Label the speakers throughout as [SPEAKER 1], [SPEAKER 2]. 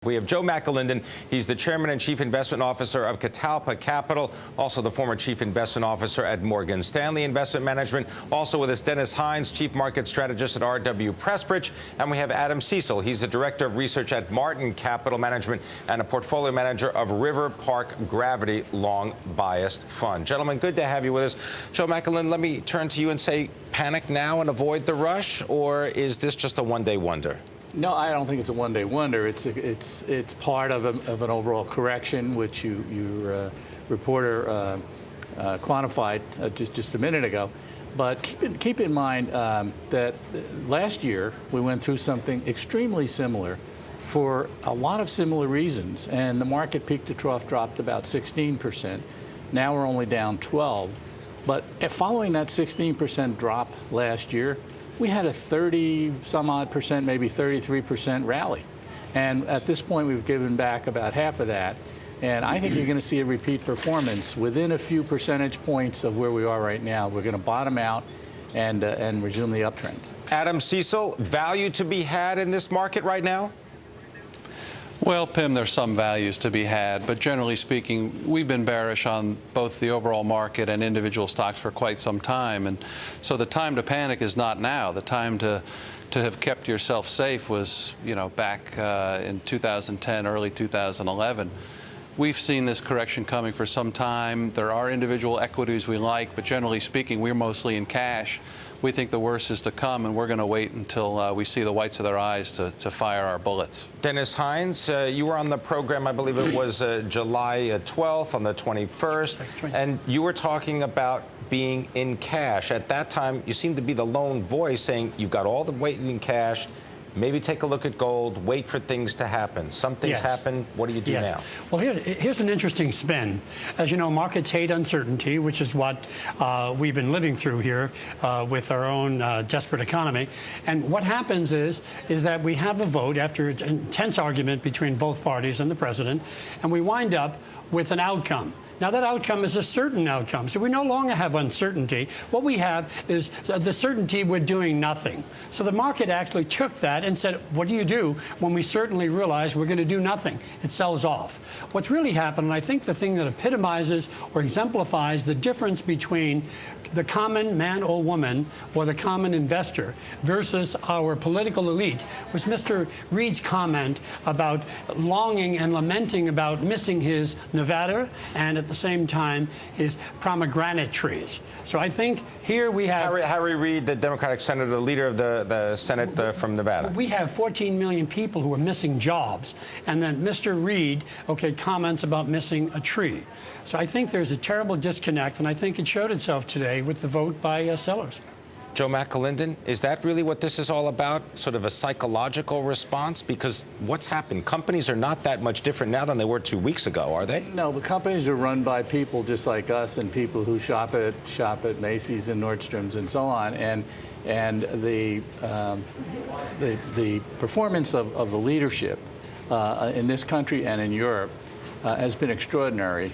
[SPEAKER 1] We have Joe McAlinden. He's the chairman and chief investment officer of Catalpa Capital, also the former chief investment officer at Morgan Stanley Investment Management. Also with us, Dennis Hynes, chief market strategist at RW Pressprich. And we have Adam Seessel. He's the director of research at Martin Capital Management and a portfolio manager of River Park Gravity Long Biased Fund. Gentlemen, good to have you with us. Joe McAlinden, let me turn to you and say, panic now and avoid the rush, or is this just a one-day wonder?
[SPEAKER 2] No, I don't think it's a one-day wonder. It's part of an overall correction, which your reporter quantified just a minute ago. But keep in mind that last year we went through something extremely similar for a lot of similar reasons, and the market peak to trough dropped about 16%. Now we're only down 12%. But following that 16% drop last year, we had a 30-some-odd%, maybe 33% rally. And at this point, we've given back about half of that. And I think you're going to see a repeat performance within a few percentage points of where we are right now. We're going to bottom out and resume the uptrend.
[SPEAKER 1] Adam Seessel, value to be had in this market right now?
[SPEAKER 3] Well, Pimm, there's some values to be had, but generally speaking, we've been bearish on both the overall market and individual stocks for quite some time, and so the time to panic is not now. The time to have kept yourself safe was, back in 2010, early 2011. We've seen this correction coming for some time. There are individual equities we like, but generally speaking, we're mostly in cash. We think the worst is to come, and we're going to wait until we see the whites of their eyes to fire our bullets.
[SPEAKER 1] Dennis Hynes, you were on the program, I believe it was July 12th on the 21st, and you were talking about being in cash. At that time, you seemed to be the lone voice saying you've got all the weight in cash. Maybe take a look at gold, wait for things to happen. Some things happen. What do you do now?
[SPEAKER 4] Well, here's an interesting spin. As you know, markets hate uncertainty, which is what we've been living through here with our own desperate economy. And what happens is that we have a vote after an intense argument between both parties and the president, and we wind up with an outcome. Now, that outcome is a certain outcome, so we no longer have uncertainty. What we have is the certainty we're doing nothing. So the market actually took that and said, what do you do when we certainly realize we're going to do nothing? It sells off. What's really happened, and I think the thing that epitomizes or exemplifies the difference between the common man or woman or the common investor versus our political elite, was Mr. Reed's comment about longing and lamenting about missing his Nevada and at the same time his pomegranate trees. So I think here we have
[SPEAKER 1] Harry Reid, the Democratic senator, the leader of the Senate from Nevada.
[SPEAKER 4] We have 14 million people who are missing jobs, and then Mr. Reid, comments about missing a tree. So I think there's a terrible disconnect, and I think it showed itself today with the vote by sellers.
[SPEAKER 1] Joe McAlinden, is that really what this is all about, sort of a psychological response? Because what's happened? Companies are not that much different now than they were 2 weeks ago, are they?
[SPEAKER 2] No, the companies are run by people just like us and people who shop at Macy's and Nordstrom's and so on. And the performance of the leadership in this country and in Europe has been extraordinarily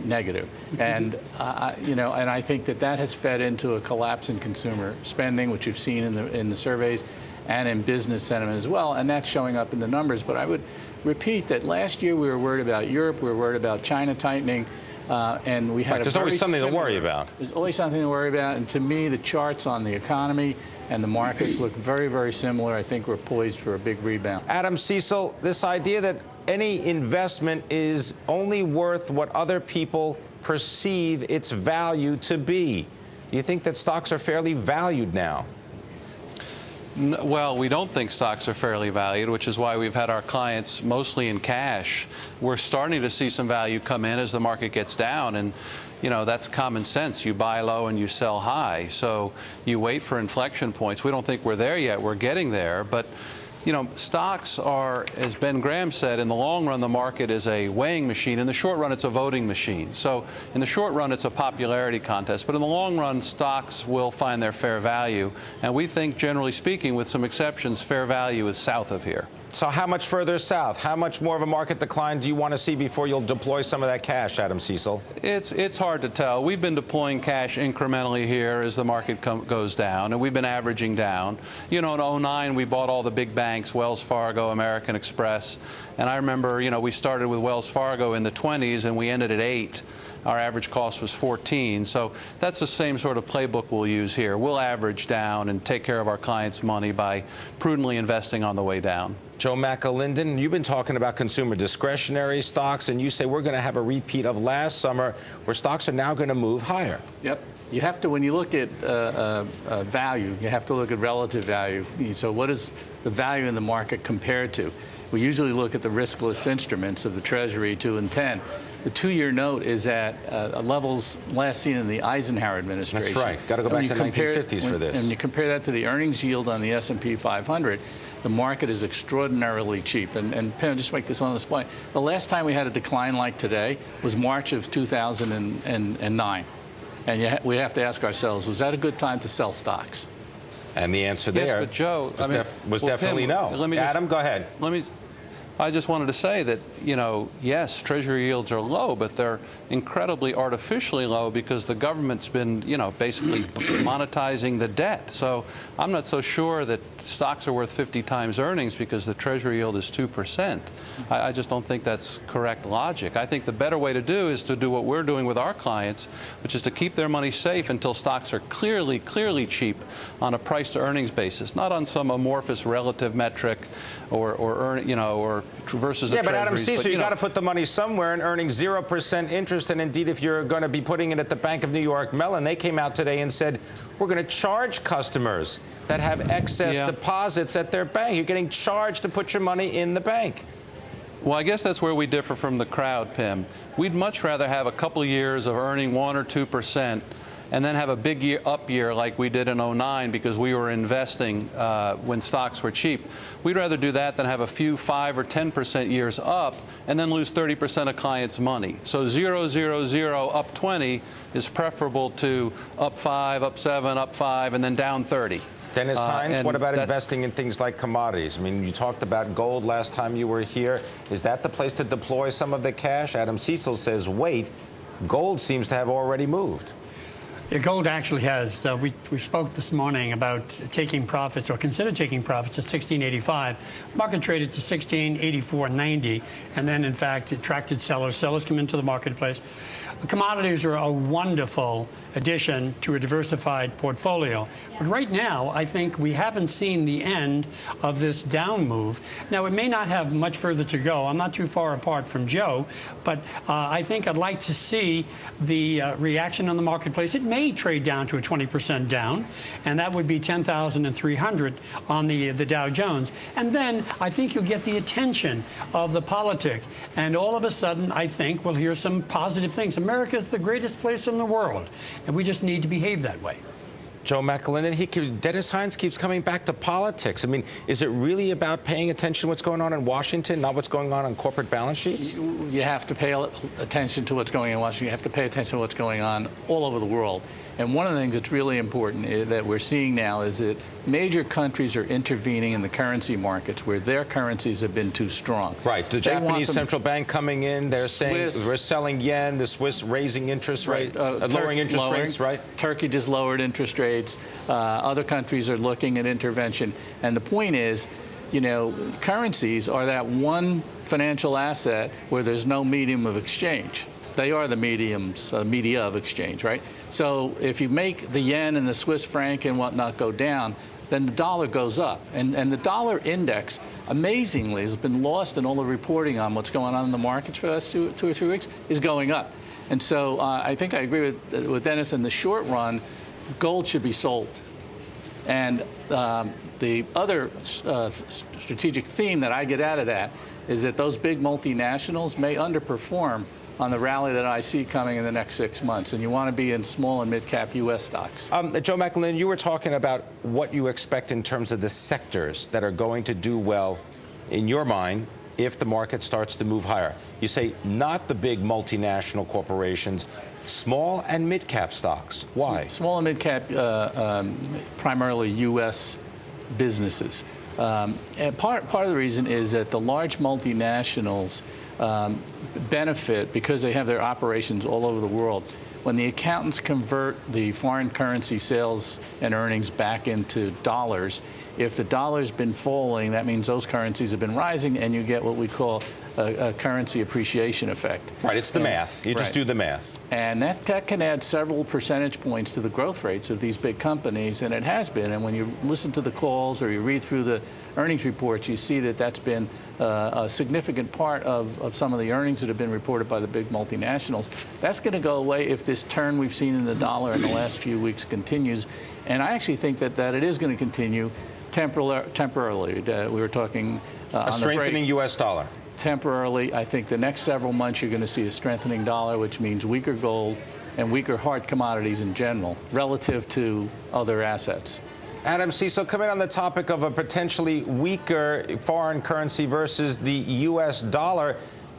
[SPEAKER 2] negative, and and I think that has fed into a collapse in consumer spending, which you've seen in the surveys, and in business sentiment as well, and that's showing up in the numbers. But I would repeat that last year we were worried about Europe, we were worried about China tightening, and we had
[SPEAKER 1] there's always something to worry about.
[SPEAKER 2] There's always something to worry about, and to me, the charts on the economy and the markets look very, very similar. I think we're poised for a big rebound.
[SPEAKER 1] Adam Seessel, this idea that any investment is only worth what other people perceive its value to be. Do you think that stocks are fairly valued now?
[SPEAKER 3] Well, we don't think stocks are fairly valued, which is why we've had our clients mostly in cash. We're starting to see some value come in as the market gets down, and that's common sense. You buy low and you sell high, so you wait for inflection points. We don't think we're there yet. We're getting there, but stocks are, as Ben Graham said, in the long run, the market is a weighing machine. In the short run, it's a voting machine. So in the short run, it's a popularity contest. But in the long run, stocks will find their fair value. And we think, generally speaking, with some exceptions, fair value is south of here.
[SPEAKER 1] So how much further south? How much more of a market decline do you want to see before you'll deploy some of that cash, Adam Seessel?
[SPEAKER 3] It's hard to tell. We've been deploying cash incrementally here as the market goes down, and we've been averaging down. You know, in 2009, we bought all the big banks, Wells Fargo, American Express, and I remember, you know, we started with Wells Fargo in the 20s, and we ended at 8. Our average cost was 14. So that's the same sort of playbook we'll use here. We'll average down and take care of our clients' money by prudently investing on the way down.
[SPEAKER 1] Joe McAlinden, you've been talking about consumer discretionary stocks, and you say we're going to have a repeat of last summer where stocks are now going to move higher.
[SPEAKER 2] Yep. You have to, when you look at value, you have to look at relative value. So what is the value in the market compared to? We usually look at the riskless instruments of the Treasury 2 and 10. The 2-year note is at levels last seen in the Eisenhower administration.
[SPEAKER 1] That's right. Got to go back to the 1950s for this.
[SPEAKER 2] And you compare that to the earnings yield on the S&P 500, the market is extraordinarily cheap. And Pimm, just make this on this point. The last time we had a decline like today was March of 2009. And yet we have to ask ourselves, was that a good time to sell stocks?
[SPEAKER 1] And the answer there
[SPEAKER 3] yes, but Joe,
[SPEAKER 1] was definitely
[SPEAKER 3] Pimm,
[SPEAKER 1] no. Adam, go ahead.
[SPEAKER 3] I just wanted to say that, you know, yes, Treasury yields are low, but they're incredibly artificially low because the government's been, you know, basically monetizing the debt. So I'm not so sure that stocks are worth 50 times earnings because the Treasury yield is 2%. I just don't think that's correct logic. I think the better way to do is to do what we're doing with our clients, which is to keep their money safe until stocks are clearly cheap on a price-to-earnings basis, not on some amorphous relative metric or versus the
[SPEAKER 1] Treasuries. But Adam
[SPEAKER 3] Treasuries.
[SPEAKER 1] Seessel, you got to put the money somewhere, and earning 0% interest. And indeed, if you're going to be putting it at the Bank of New York Mellon, they came out today and said, we're going to charge customers that have excess deposits at their bank. You're getting charged to put your money in the bank.
[SPEAKER 3] Well, I guess that's where we differ from the crowd, Pimm. We'd much rather have a couple of years of earning 1 or 2% and then have a big up year like we did in 2009 because we were investing when stocks were cheap. We'd rather do that than have a few 5 or 10% years up and then lose 30% of clients' money. So 0, 0, 0, up 20 is preferable to up 5, up 7, up 5, and then down 30.
[SPEAKER 1] Dennis Hynes, what about investing in things like commodities? I mean, you talked about gold last time you were here. Is that the place to deploy some of the cash? Adam Seessel says, wait, gold seems to have already moved.
[SPEAKER 4] Yeah, gold actually has. We spoke this morning about taking profits or consider taking profits at 16.85. Market traded to 16.84.90, and then in fact attracted sellers. Sellers come into the marketplace. Commodities are a wonderful addition to a diversified portfolio. But right now, I think we haven't seen the end of this down move. Now, it may not have much further to go. I'm not too far apart from Joe, but I think I'd like to see the reaction on the marketplace. It may trade down to a 20% down, and that would be 10,300 on the Dow Jones. And then I think you'll get the attention of the politic, and all of a sudden, I think we'll hear some positive things. America is the greatest place in the world, and we just need to behave that way.
[SPEAKER 1] Joe McAlinden, Dennis Hynes keeps coming back to politics. I mean, is it really about paying attention to what's going on in Washington, not what's going on corporate balance sheets?
[SPEAKER 2] You have to pay attention to what's going on in Washington. You have to pay attention to what's going on all over the world. And one of the things that's really important that we're seeing now is that major countries are intervening in the currency markets where their currencies have been too strong.
[SPEAKER 1] Right. The Japanese central bank coming in, they're saying we're selling yen, the Swiss raising interest rate, lowering interest rates, right?
[SPEAKER 2] Turkey just lowered interest rates. Other countries are looking at intervention. And the point is, you know, currencies are that one financial asset where there's no medium of exchange. They are the media of exchange, right? So if you make the yen and the Swiss franc and whatnot go down, then the dollar goes up. And the dollar index, amazingly, has been lost in all the reporting on what's going on in the markets for the last two or 3 weeks, is going up. And so I think I agree with Dennis. In the short run, gold should be sold. And the other strategic theme that I get out of that is that those big multinationals may underperform on the rally that I see coming in the next 6 months, and you want to be in small and mid-cap U.S. stocks.
[SPEAKER 1] Joe McAlinden, you were talking about what you expect in terms of the sectors that are going to do well, in your mind, if the market starts to move higher. You say not the big multinational corporations, small and mid-cap stocks. Why?
[SPEAKER 2] Small and mid-cap, primarily U.S. businesses. And part of the reason is that the large multinationals benefit because they have their operations all over the world. When the accountants convert the foreign currency sales and earnings back into dollars, if the dollar's been falling, that means those currencies have been rising, and you get what we call a currency appreciation effect.
[SPEAKER 1] Right, it's the math. You just do the math.
[SPEAKER 2] And that can add several percentage points to the growth rates of these big companies, and it has been. And when you listen to the calls or you read through the earnings reports, you see that that's been a significant part of some of the earnings that have been reported by the big multinationals. That's going to go away if this turn we've seen in the dollar in the last few weeks continues. And I actually think that it is going to continue temporarily. We were talking
[SPEAKER 1] a strengthening U.S. dollar.
[SPEAKER 2] Temporarily, I think the next several months you're going to see a strengthening dollar, which means weaker gold and weaker hard commodities in general relative to other assets.
[SPEAKER 1] Adam Seessel, come in on the topic of a potentially weaker foreign currency versus the U.S. dollar.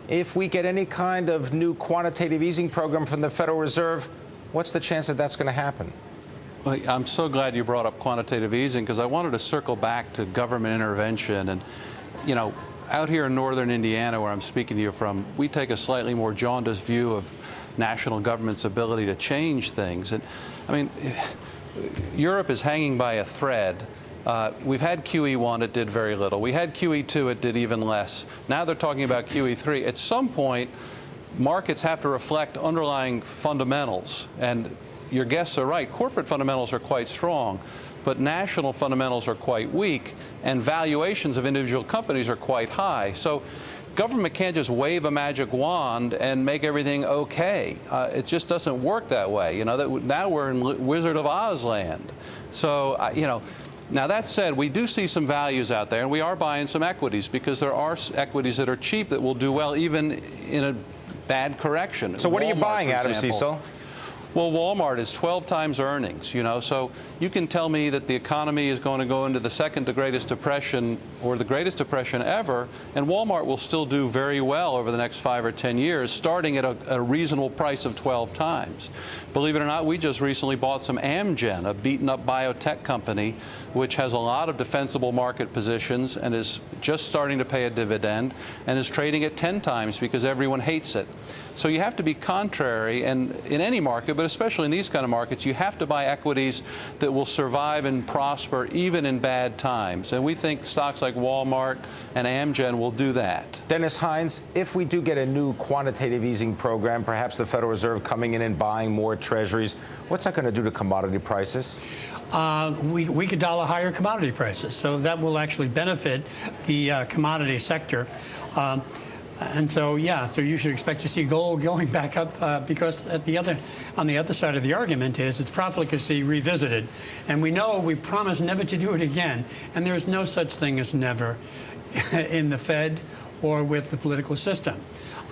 [SPEAKER 1] If we get any kind of new quantitative easing program from the Federal Reserve, what's the chance that that's going to happen?
[SPEAKER 3] Well, I'm so glad you brought up quantitative easing because I wanted to circle back to government intervention. And, you know, out here in northern Indiana, where I'm speaking to you from, we take a slightly more jaundiced view of national government's ability to change things. And, I mean, Europe is hanging by a thread. We've had QE1, it did very little. We had QE2, it did even less. Now they're talking about QE3. At some point, markets have to reflect underlying fundamentals. And your guests are right. Corporate fundamentals are quite strong, but national fundamentals are quite weak, and valuations of individual companies are quite high. So government can't just wave a magic wand and make everything okay. It just doesn't work that way. You know, now we're in Wizard of Oz land. So, you know, now that said, we do see some values out there, and we are buying some equities because there are equities that are cheap that will do well even in a bad correction.
[SPEAKER 1] So what are you buying,
[SPEAKER 3] for
[SPEAKER 1] Adam
[SPEAKER 3] example.
[SPEAKER 1] Seessel?
[SPEAKER 3] Well, Walmart is 12 times earnings, you know, so you can tell me that the economy is going to go into the second to greatest depression or the greatest depression ever, and Walmart will still do very well over the next 5 or 10 years, starting at a reasonable price of 12 times. Believe it or not, we just recently bought some Amgen, a beaten-up biotech company, which has a lot of defensible market positions and is just starting to pay a dividend and is trading at 10 times because everyone hates it. So you have to be contrary, and in any market, but especially in these kind of markets, you have to buy equities that will survive and prosper even in bad times. And we think stocks like Walmart and Amgen will do that.
[SPEAKER 1] Dennis Hynes, if we do get a new quantitative easing program, perhaps the Federal Reserve coming in and buying more treasuries, what's that going to do to commodity prices?
[SPEAKER 4] We could dial higher commodity prices, so that will actually benefit the commodity sector. And so, yeah, so you should expect to see gold going back up because on the other side of the argument is its profligacy revisited. And we know we promised never to do it again. And there's no such thing as never in the Fed or with the political system.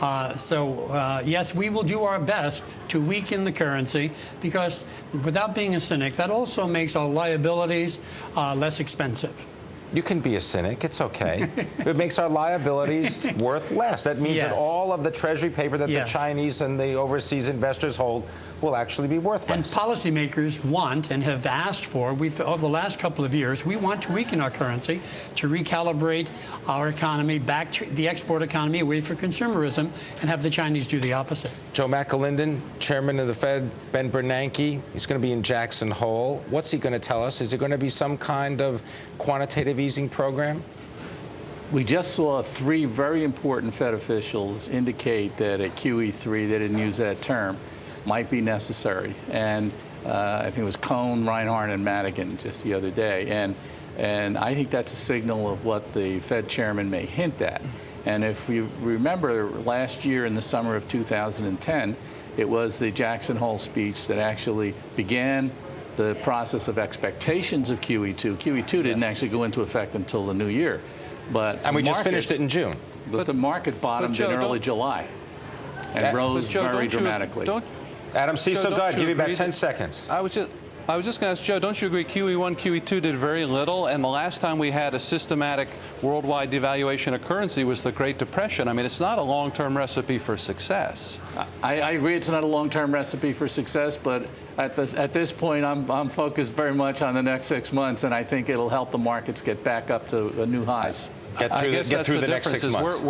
[SPEAKER 4] Yes, we will do our best to weaken the currency because without being a cynic, that also makes our liabilities less expensive.
[SPEAKER 1] You can be a cynic. It's okay. It makes our liabilities worth less. That means that all of the treasury paper that the Chinese and the overseas investors hold will actually be worth less.
[SPEAKER 4] And policymakers want and have asked for, over the last couple of years, we want to weaken our currency to recalibrate our economy back to the export economy away from consumerism and have the Chinese do the opposite.
[SPEAKER 1] Joe McAlinden, chairman of the Fed, Ben Bernanke, he's going to be in Jackson Hole. What's he going to tell us? Is it going to be some kind of quantitative easing program?
[SPEAKER 2] We just saw 3 very important Fed officials indicate that at QE3, they didn't use that term, might be necessary. And I think it was Cohn, Reinhardt, and Madigan just the other day. And I think that's a signal of what the Fed chairman may hint at. And if you remember last year in the summer of 2010, it was the Jackson Hole speech that actually began the process of expectations of QE2. QE2 didn't actually go into effect until the new year.
[SPEAKER 1] And we just finished it in June.
[SPEAKER 2] But the market bottomed in early July and rose very dramatically.
[SPEAKER 1] Adam Seessel, go ahead. Give you about 10 seconds.
[SPEAKER 3] I was just going to ask Joe, don't you agree QE1, QE2 did very little, and the last time we had a systematic worldwide devaluation of currency was the Great Depression? I mean, it's not a long-term recipe for success.
[SPEAKER 2] I agree it's not a long-term recipe for success, but at this point, I'm focused very much on the next 6 months, and I think it'll help the markets get back up to new highs.
[SPEAKER 1] Get through the next 6 months.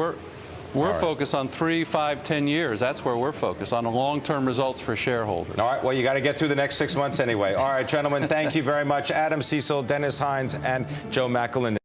[SPEAKER 3] We're focused on 3, 5, 10 years. That's where we're focused, on long-term results for shareholders.
[SPEAKER 1] All right, well, you got to get through the next 6 months anyway. All right, gentlemen, thank you very much. Adam Seessel, Dennis Hynes, and Joe McAlinden.